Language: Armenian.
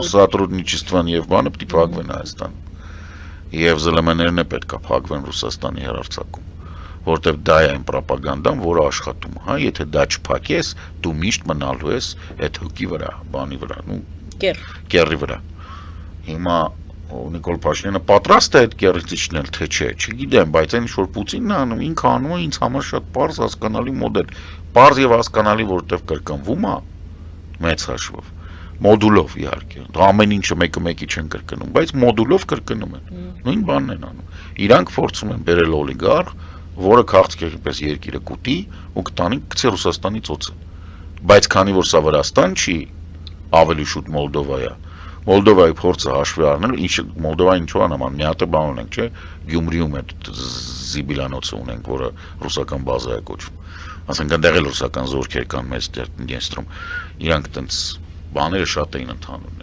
Сотрудничествան եւ բանը պիտի փակվեն Հայաստան։ Եվ ԶԼՄ-ներն է պետք է փակվեն Ռուսաստանի հեռարձակում, որտեվ դա է այն պրոպագանդան, որը աշխատում է, հա, եթե դա չփակես, դու միշտ մնալու ես այդ հոգի վրա, բանի վրա, կեռի վրա։ Հիմա Նիկոլ Փաշինյանը պատրաստ է այդ կեռից իջնել, թե չէ, չգիտեմ, բայց այն ինչ որ Պուտինն է անում, ինքը անում է ինձ համար շատ պարզ հասկանալի մոդել, պարզ եւ հասկանալի, որտեվ կրկնվում է մեծ հաշվով, մոդուլով իհարկե, ամեն ինչը մեկը մեկի չեն կրկնում, բայց մոդուլով կրկնում են, նույն բանն են անում, իրանք փորձում են բերել օլիգարխ, որը քաղցկեղի պես երկիրը կուտի ու կտանի գցի Ռուսաստանի ծոցը, բայց քանի որ սա Վրաստան չի, ավելի շուտ Մոլդովա է, Մոլդովայի փորձը հաշվի առնել, ինչը Մոլդովայի ինչու անաման, մի հատ բան ունենք, չէ, Գյումրիում այդ Զիբիլանոցը ունենք, որը ռուսական բազա է կոչվում, ասենք այնտեղ էլ ռուսական զորքեր կան մեծ Դնեստրում, իրանք տենց բաները շատ էին ընդհանուր։